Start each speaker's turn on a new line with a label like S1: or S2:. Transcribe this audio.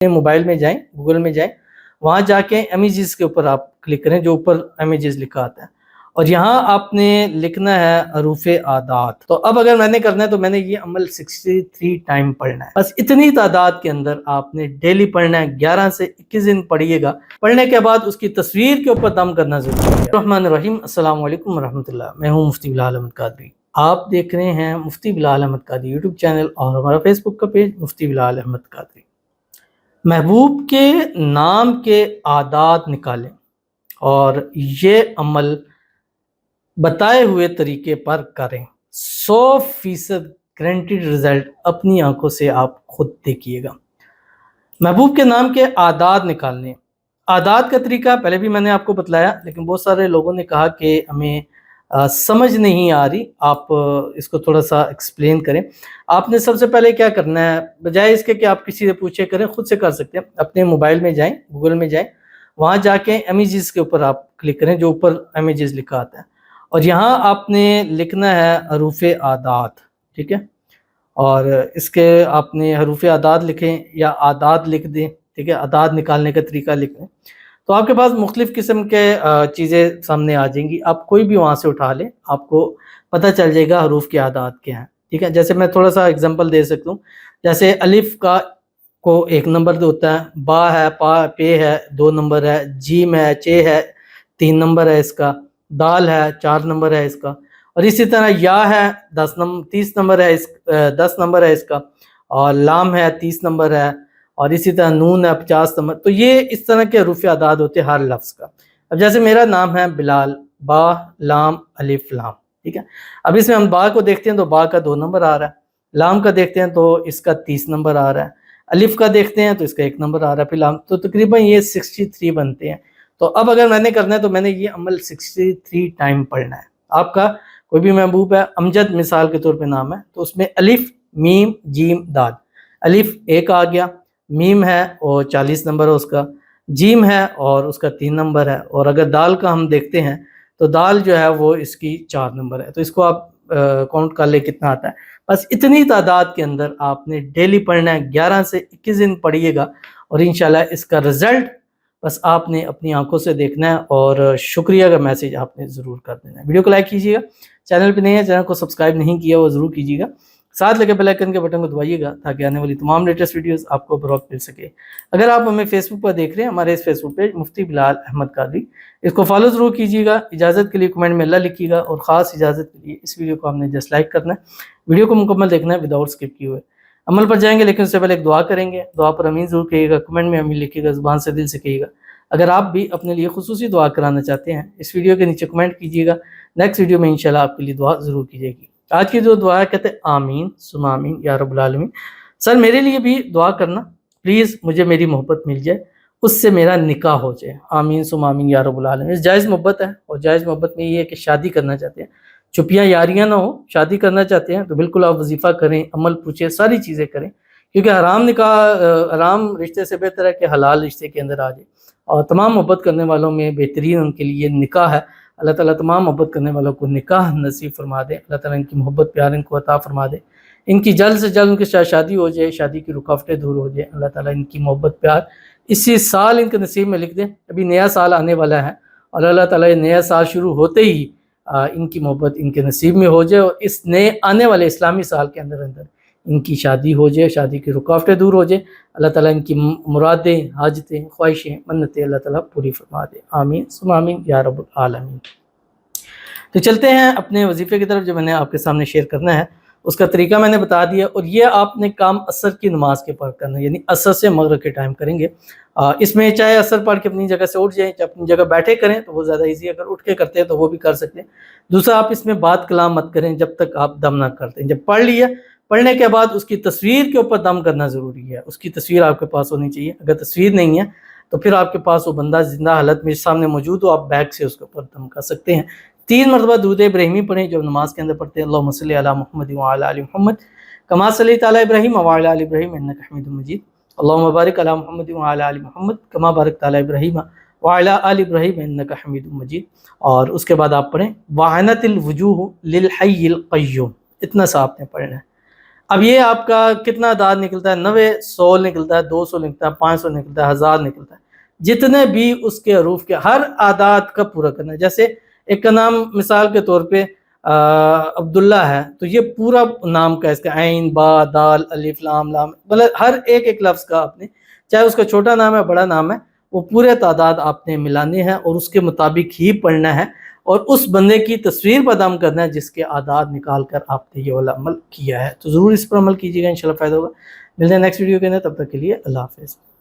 S1: Mobile میں جائیں، Google میں جائیں، وہاں جا کے امیجز کے اوپر آپ کلک کریں، جو اوپر امیجز لکھا آتا ہے، اور یہاں آپ نے لکھنا ہے حروف اعداد۔ تو اب اگر میں نے کرنا ہے تو میں نے یہ عمل 63 ٹائم پڑھنا ہے، بس اتنی تعداد کے اندر آپ نے ڈیلی پڑھنا ہے، 11 سے 21 دن پڑھیے گا۔ پڑھنے کے بعد اس کی تصویر کے اوپر دم کرنا ضروری ہے۔ الرحمن الرحیم، السلام علیکم ورحمۃ اللہ، میں ہوں مفتی بلال احمد قادری۔ آپ دیکھ رہے ہیں مفتی بلال احمد قادری یوٹیوب چینل اور ہمارا فیس بک کا پیج مفتی بلال احمد قادری۔ محبوب کے نام کے اعداد نکالیں اور یہ عمل بتائے ہوئے طریقے پر کریں، 100% گارنٹیڈ رزلٹ اپنی آنکھوں سے آپ خود دیکھیے گا۔ محبوب کے نام کے اعداد نکالنے، اعداد کا طریقہ پہلے بھی میں نے آپ کو بتلایا، لیکن بہت سارے لوگوں نے کہا کہ ہمیں سمجھ نہیں آ رہی، آپ اس کو تھوڑا سا ایکسپلین کریں۔ آپ نے سب سے پہلے کیا کرنا ہے، بجائے اس کے کہ آپ کسی سے پوچھے کریں، خود سے کر سکتے ہیں۔ اپنے موبائل میں جائیں، گوگل میں جائیں، وہاں جا کے امیجز کے اوپر آپ کلک کریں، جو اوپر امیجز لکھا آتا ہے، اور یہاں آپ نے لکھنا ہے حروف اعداد، ٹھیک ہے؟ اور اس کے آپ نے حروف اعداد لکھیں یا اعداد لکھ دیں، ٹھیک ہے؟ اعداد نکالنے کا طریقہ لکھ دیں، تو آپ کے پاس مختلف قسم کے چیزیں سامنے آ جائیں گی۔ آپ کوئی بھی وہاں سے اٹھا لیں، آپ کو پتہ چل جائے گا حروف کے اعداد کیا ہیں، ٹھیک ہے؟ جیسے میں تھوڑا سا اگزامپل دے سکتا ہوں، جیسے الف کو 1 نمبر ہوتا ہے، با ہے، پے ہے 2 نمبر ہے، جیم ہے، چے ہے 3 نمبر ہے اس کا، دال ہے 4 نمبر ہے اس کا، اور اسی طرح یا ہے 30 نمبر ہے 10 نمبر ہے اس کا، اور لام ہے 30 نمبر ہے، اور اسی طرح نون ہے 50 نمبر۔ تو یہ اس طرح کے حروف اعداد ہوتے ہیں ہر لفظ کا۔ اب جیسے میرا نام ہے بلال، با لام الف لام، ٹھیک ہے؟ اب اس میں ہم با کو دیکھتے ہیں تو با کا 2 نمبر آ رہا ہے، لام کا دیکھتے ہیں تو اس کا 30 نمبر آ رہا ہے، الف کا دیکھتے ہیں تو اس کا 1 نمبر آ رہا ہے، پھر لام، تو تقریباً یہ 63 بنتے ہیں۔ تو اب اگر میں نے کرنا ہے تو میں نے یہ عمل 63 ٹائم پڑھنا ہے۔ آپ کا کوئی بھی محبوب ہے، امجد مثال کے طور پہ نام ہے، تو اس میں الف میم جیم دال، الف 1 آ گیا، میم ہے اور 40 نمبر ہے اس کا، جیم ہے اور اس کا 3 نمبر ہے، اور اگر دال کا ہم دیکھتے ہیں تو دال جو ہے وہ اس کی 4 نمبر ہے۔ تو اس کو آپ کاؤنٹ کر لیں کتنا آتا ہے۔ بس اتنی تعداد کے اندر آپ نے ڈیلی پڑھنا ہے، 11 سے 21 دن پڑھیے گا، اور انشاءاللہ اس کا رزلٹ بس آپ نے اپنی آنکھوں سے دیکھنا ہے، اور شکریہ کا میسیج آپ نے ضرور کر دینا ہے۔ ویڈیو کو لائک کیجیے گا، چینل پہ نہیں ہے، چینل کو سبسکرائب نہیں کیا وہ ضرور کیجیے گا، ساتھ لگے بیل آئیکن کے بٹن کو دبائیے گا تاکہ آنے والی تمام لیٹسٹ ویڈیوز آپ کو بروقت مل سکے۔ اگر آپ ہمیں فیس بک پر دیکھ رہے ہیں، ہمارے اس فیس بک پیج مفتی بلال احمد قادری، اس کو فالو ضرور کیجیے گا۔ اجازت کے لیے کمنٹ میں اللہ لکھیے گا، اور خاص اجازت کے لیے اس ویڈیو کو ہم نے جسٹ لائک کرنا ہے، ویڈیو کو مکمل دیکھنا ہے وداؤٹ اسکپ کیے ہوئے۔ عمل پر جائیں گے لیکن اس سے پہلے ایک دعا کریں گے، دعا پر امین ضرور کہیے گا، کمنٹ میں امین لکھیے گا، زبان سے دل سے کہیے گا۔ اگر آپ بھی اپنے لیے خصوصی دعا کرانا چاہتے ہیں، اس ویڈیو کے نیچے کمنٹ کیجیے گا، نیکسٹ ویڈیو میں انشاءاللہ آپ کے لیے دعا ضرور کی جائے گی۔ آج کی جو دعا ہے کہتے ہیں آمین ثم آمین یا رب العالمین۔ سر میرے لیے بھی دعا کرنا پلیز، مجھے میری محبت مل جائے، اس سے میرا نکاح ہو جائے، آمین ثم آمین یا رب العالمین۔ جائز محبت ہے، اور جائز محبت میں یہ ہے کہ شادی کرنا چاہتے ہیں، چھپیاں یاریاں نہ ہو، شادی کرنا چاہتے ہیں تو بالکل آپ وظیفہ کریں، عمل پوچھیں، ساری چیزیں کریں، کیونکہ حرام نکاح، حرام رشتے سے بہتر ہے کہ حلال رشتے کے اندر آ جائے، اور تمام محبت کرنے والوں میں بہترین ان کے لیے نکاح ہے۔ اللہ تعالیٰ تمام محبت کرنے والوں کو نکاح نصیب فرما دے، اللہ تعالیٰ ان کی محبت پیار ان کو عطا فرما دے، ان کی جلد سے جلد ان کے ساتھ شادی ہو جائے، شادی کی رکاوٹیں دور ہو جائے، اللہ تعالیٰ ان کی محبت پیار اسی سال ان کے نصیب میں لکھ دے۔ ابھی نیا سال آنے والا ہے، اور اللہ تعالیٰ یہ نیا سال شروع ہوتے ہی ان کی محبت ان کے نصیب میں ہو جائے، اور اس نئے آنے والے اسلامی سال کے اندر ان کی شادی ہو جائے، شادی کی رکاوٹیں دور ہو جائے، اللہ تعالیٰ ان کی مرادیں، حاجتیں، خواہشیں، منتیں اللہ تعالیٰ پوری فرما دے، آمین ثم آمین یا رب العالمین۔ تو چلتے ہیں اپنے وظیفے کی طرف، جو میں نے آپ کے سامنے شیئر کرنا ہے، اس کا طریقہ میں نے بتا دیا، اور یہ آپ نے کام عصر کی نماز کے پڑھ کرنا ہے، یعنی عصر سے مغرب کے ٹائم کریں گے۔ اس میں چاہے عصر پڑھ کے اپنی جگہ سے اٹھ جائیں، چاہے اپنی جگہ بیٹھے کریں تو وہ زیادہ ایزی ہے، اگر اٹھ کے کرتے ہیں تو وہ بھی کر سکتے ہیں۔ دوسرا، آپ اس میں بات کلام مت کریں جب تک آپ دم نہ کرتے ہیں۔ جب پڑھ لیا، پڑھنے کے بعد اس کی تصویر کے اوپر دم کرنا ضروری ہے، اس کی تصویر آپ کے پاس ہونی چاہیے۔ اگر تصویر نہیں ہے تو پھر آپ کے پاس وہ بندہ زندہ حالت میں سامنے موجود ہو، آپ بیک سے اس کے اوپر دم کر سکتے ہیں۔ 3 مرتبہ درود ابراہیمی پڑھیں جو نماز کے اندر پڑھتے ہیں، اللہم صلی علی محمد وعلی آل محمد کما صلیت علی ابراہیم وعلی آل ابراہیم انک حمید مجید، اللہم بارک علی محمد وعلی آل محمد کما بارکت علی ابراہیم وعلی آل ابراہیم انک حمید مجید۔ اور اس کے بعد آپ پڑھیں وعنت الوجوہ للحی القیوم، اتنا سا آپ نے پڑھنا ہے۔ اب یہ آپ کا کتنا اعداد نکلتا ہے؟ 90، 100 نکلتا ہے، 200 نکلتا ہے، 500 نکلتا ہے، 1000 نکلتا ہے، جتنے بھی اس کے حروف کے ہر اعداد کا پورا کرنا ہے۔ جیسے ایک کا نام مثال کے طور پہ عبداللہ ہے، تو یہ پورا نام کا اس کا عین، با، دال، الف، لام، مطلب ہر ایک ایک لفظ کا آپ نے، چاہے اس کا چھوٹا نام ہے بڑا نام ہے، وہ پورے تعداد آپ نے ملانے ہیں اور اس کے مطابق ہی پڑھنا ہے، اور اس بندے کی تصویر پر دم کرنا ہے جس کے اعداد نکال کر آپ نے یہ والا عمل کیا ہے۔ تو ضرور اس پر عمل کیجیے گا، انشاءاللہ فائدہ ہوگا۔ ملتے ہیں نیکسٹ ویڈیو کے اندر، تب تک کے لیے اللہ حافظ۔